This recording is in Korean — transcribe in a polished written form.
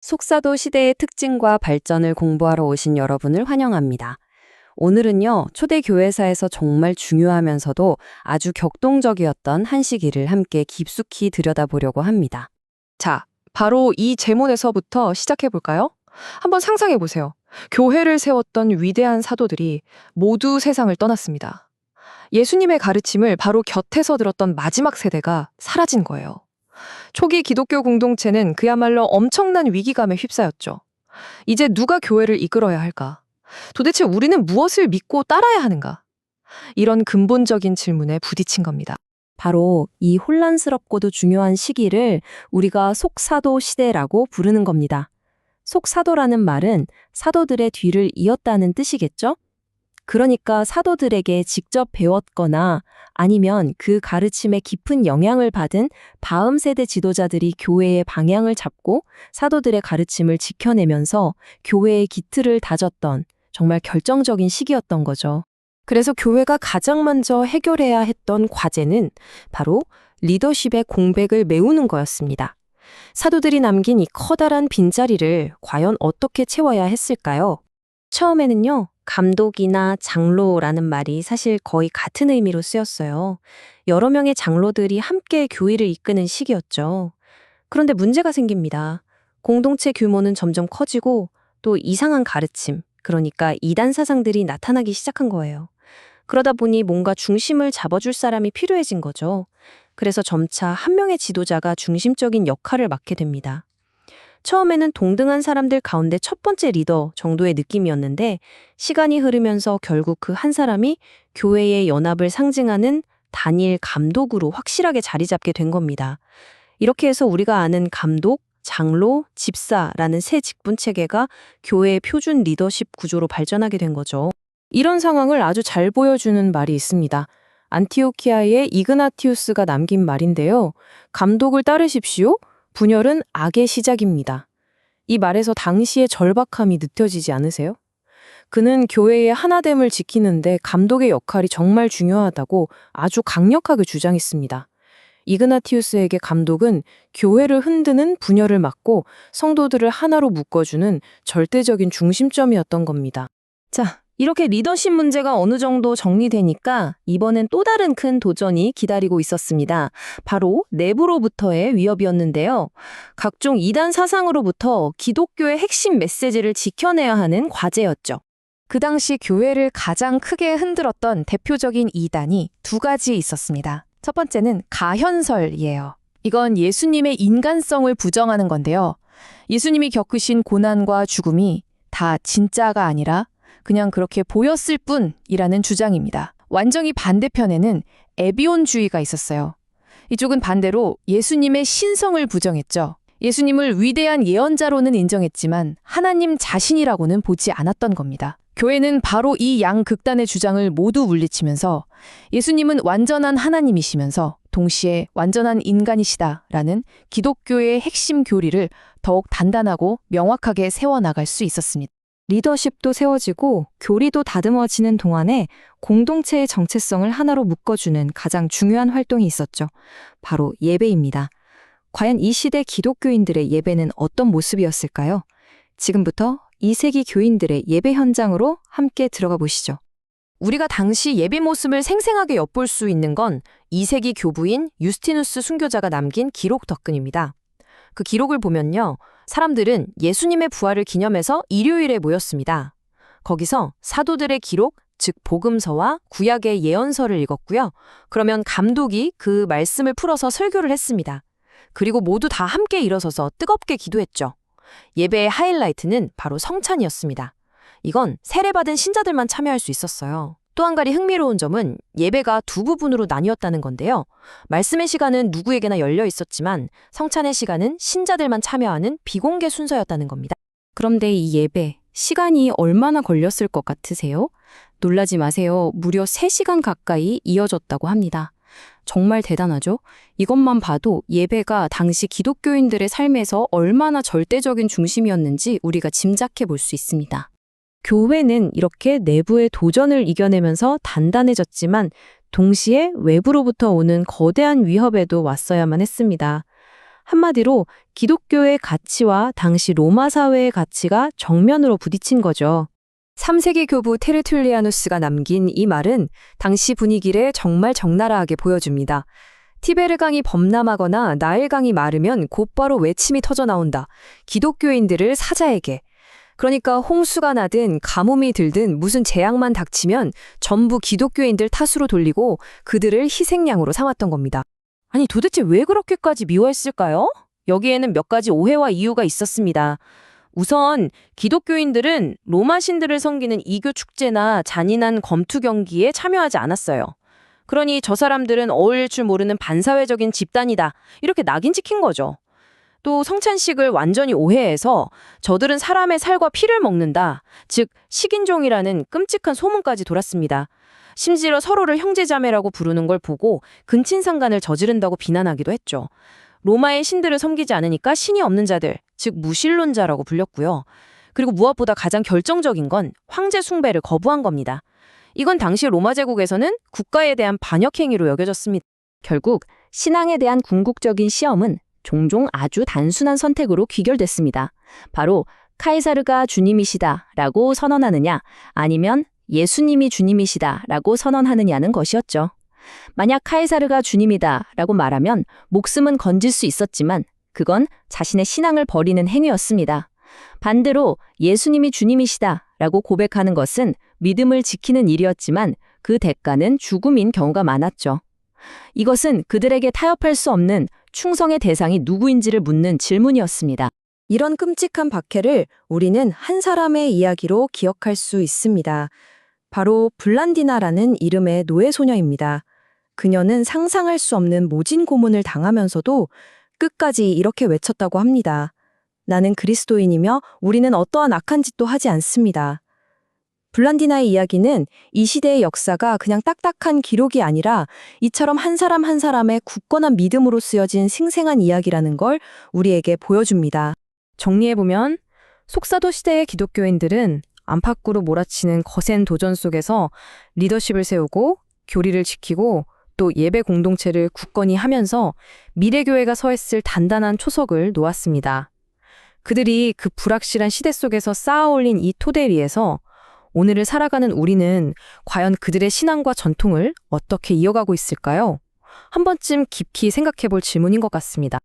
속사도 시대의 특징과 발전을 공부하러 오신 여러분을 환영합니다. 오늘은요, 초대 교회사에서 정말 중요하면서도 아주 격동적이었던 한 시기를 함께 깊숙이 들여다보려고 합니다. 자, 바로 이 제문에서부터 시작해볼까요? 한번 상상해보세요. 교회를 세웠던 위대한 사도들이 모두 세상을 떠났습니다. 예수님의 가르침을 바로 곁에서 들었던 마지막 세대가 사라진 거예요. 초기 기독교 공동체는 그야말로 엄청난 위기감에 휩싸였죠. 이제 누가 교회를 이끌어야 할까? 도대체 우리는 무엇을 믿고 따라야 하는가? 이런 근본적인 질문에 부딪힌 겁니다. 바로 이 혼란스럽고도 중요한 시기를 우리가 속사도 시대라고 부르는 겁니다. 속사도라는 말은 사도들의 뒤를 이었다는 뜻이겠죠? 그러니까 사도들에게 직접 배웠거나 아니면 그 가르침에 깊은 영향을 받은 다음 세대 지도자들이 교회의 방향을 잡고 사도들의 가르침을 지켜내면서 교회의 기틀을 다졌던 정말 결정적인 시기였던 거죠. 그래서 교회가 가장 먼저 해결해야 했던 과제는 바로 리더십의 공백을 메우는 거였습니다. 사도들이 남긴 이 커다란 빈자리를 과연 어떻게 채워야 했을까요? 처음에는요, 감독이나 장로라는 말이 사실 거의 같은 의미로 쓰였어요. 여러 명의 장로들이 함께 교회를 이끄는 시기였죠. 그런데 문제가 생깁니다. 공동체 규모는 점점 커지고 또 이상한 가르침, 그러니까 이단 사상들이 나타나기 시작한 거예요. 그러다 보니 뭔가 중심을 잡아줄 사람이 필요해진 거죠. 그래서 점차 한 명의 지도자가 중심적인 역할을 맡게 됩니다. 처음에는 동등한 사람들 가운데 첫 번째 리더 정도의 느낌이었는데 시간이 흐르면서 결국 그 한 사람이 교회의 연합을 상징하는 단일 감독으로 확실하게 자리 잡게 된 겁니다. 이렇게 해서 우리가 아는 감독, 장로, 집사라는 세 직분 체계가 교회의 표준 리더십 구조로 발전하게 된 거죠. 이런 상황을 아주 잘 보여주는 말이 있습니다. 안티오키아의 이그나티우스가 남긴 말인데요. 감독을 따르십시오. 분열은 악의 시작입니다. 이 말에서 당시의 절박함이 느껴지지 않으세요? 그는 교회의 하나됨을 지키는데 감독의 역할이 정말 중요하다고 아주 강력하게 주장했습니다. 이그나티우스에게 감독은 교회를 흔드는 분열을 막고 성도들을 하나로 묶어주는 절대적인 중심점이었던 겁니다. 자, 이렇게 리더십 문제가 어느 정도 정리되니까 이번엔 또 다른 큰 도전이 기다리고 있었습니다. 바로 내부로부터의 위협이었는데요. 각종 이단 사상으로부터 기독교의 핵심 메시지를 지켜내야 하는 과제였죠. 그 당시 교회를 가장 크게 흔들었던 대표적인 이단이 두 가지 있었습니다. 첫 번째는 가현설이에요. 이건 예수님의 인간성을 부정하는 건데요. 예수님이 겪으신 고난과 죽음이 다 진짜가 아니라 그냥 그렇게 보였을 뿐이라는 주장입니다. 완전히 반대편에는 에비온주의가 있었어요. 이쪽은 반대로 예수님의 신성을 부정했죠. 예수님을 위대한 예언자로는 인정했지만 하나님 자신이라고는 보지 않았던 겁니다. 교회는 바로 이 양극단의 주장을 모두 물리치면서 예수님은 완전한 하나님이시면서 동시에 완전한 인간이시다라는 기독교의 핵심 교리를 더욱 단단하고 명확하게 세워나갈 수 있었습니다. 리더십도 세워지고 교리도 다듬어지는 동안에 공동체의 정체성을 하나로 묶어주는 가장 중요한 활동이 있었죠. 바로 예배입니다. 과연 이 시대 기독교인들의 예배는 어떤 모습이었을까요? 지금부터 2세기 교인들의 예배 현장으로 함께 들어가 보시죠. 우리가 당시 예배 모습을 생생하게 엿볼 수 있는 건 2세기 교부인 유스티누스 순교자가 남긴 기록 덕근입니다. 그 기록을 보면요. 사람들은 예수님의 부활을 기념해서 일요일에 모였습니다. 거기서 사도들의 기록, 즉 복음서와 구약의 예언서를 읽었고요. 그러면 감독이 그 말씀을 풀어서 설교를 했습니다. 그리고 모두 다 함께 일어서서 뜨겁게 기도했죠. 예배의 하이라이트는 바로 성찬이었습니다. 이건 세례받은 신자들만 참여할 수 있었어요. 또 한 가지 흥미로운 점은 예배가 두 부분으로 나뉘었다는 건데요. 말씀의 시간은 누구에게나 열려 있었지만 성찬의 시간은 신자들만 참여하는 비공개 순서였다는 겁니다. 그런데 이 예배, 시간이 얼마나 걸렸을 것 같으세요? 놀라지 마세요. 무려 3시간 가까이 이어졌다고 합니다. 정말 대단하죠? 이것만 봐도 예배가 당시 기독교인들의 삶에서 얼마나 절대적인 중심이었는지 우리가 짐작해 볼 수 있습니다. 교회는 이렇게 내부의 도전을 이겨내면서 단단해졌지만 동시에 외부로부터 오는 거대한 위협에도 왔어야만 했습니다. 한마디로 기독교의 가치와 당시 로마 사회의 가치가 정면으로 부딪힌 거죠. 3세기 교부 테르툴리아누스가 남긴 이 말은 당시 분위기를 정말 적나라하게 보여줍니다. 티베르강이 범람하거나 나일강이 마르면 곧바로 외침이 터져 나온다. 기독교인들을 사자에게. 그러니까 홍수가 나든 가뭄이 들든 무슨 재앙만 닥치면 전부 기독교인들 탓으로 돌리고 그들을 희생양으로 삼았던 겁니다. 아니 도대체 왜 그렇게까지 미워했을까요? 여기에는 몇 가지 오해와 이유가 있었습니다. 우선 기독교인들은 로마 신들을 섬기는 이교 축제나 잔인한 검투 경기에 참여하지 않았어요. 그러니 저 사람들은 어울릴 줄 모르는 반사회적인 집단이다. 이렇게 낙인 찍힌 거죠. 또 성찬식을 완전히 오해해서 저들은 사람의 살과 피를 먹는다. 즉 식인종이라는 끔찍한 소문까지 돌았습니다. 심지어 서로를 형제자매라고 부르는 걸 보고 근친상간을 저지른다고 비난하기도 했죠. 로마의 신들을 섬기지 않으니까 신이 없는 자들, 즉 무신론자라고 불렸고요. 그리고 무엇보다 가장 결정적인 건 황제 숭배를 거부한 겁니다. 이건 당시 로마 제국에서는 국가에 대한 반역 행위로 여겨졌습니다. 결국 신앙에 대한 궁극적인 시험은 종종 아주 단순한 선택으로 귀결됐습니다. 바로 카이사르가 주님이시다라고 선언하느냐 아니면 예수님이 주님이시다라고 선언하느냐는 것이었죠. 만약 카이사르가 주님이다라고 말하면 목숨은 건질 수 있었지만 그건 자신의 신앙을 버리는 행위였습니다. 반대로 예수님이 주님이시다라고 고백하는 것은 믿음을 지키는 일이었지만 그 대가는 죽음인 경우가 많았죠. 이것은 그들에게 타협할 수 없는 충성의 대상이 누구인지를 묻는 질문이었습니다. 이런 끔찍한 박해를 우리는 한 사람의 이야기로 기억할 수 있습니다. 바로 블란디나라는 이름의 노예 소녀입니다. 그녀는 상상할 수 없는 모진 고문을 당하면서도 끝까지 이렇게 외쳤다고 합니다. 나는 그리스도인이며 우리는 어떠한 악한 짓도 하지 않습니다. 블란디나의 이야기는 이 시대의 역사가 그냥 딱딱한 기록이 아니라 이처럼 한 사람 한 사람의 굳건한 믿음으로 쓰여진 생생한 이야기라는 걸 우리에게 보여줍니다. 정리해보면 속사도 시대의 기독교인들은 안팎으로 몰아치는 거센 도전 속에서 리더십을 세우고 교리를 지키고 또 예배 공동체를 굳건히 하면서 미래교회가 서했을 단단한 초석을 놓았습니다. 그들이 그 불확실한 시대 속에서 쌓아 올린 이 토대 위에서 오늘을 살아가는 우리는 과연 그들의 신앙과 전통을 어떻게 이어가고 있을까요? 한 번쯤 깊이 생각해 볼 질문인 것 같습니다.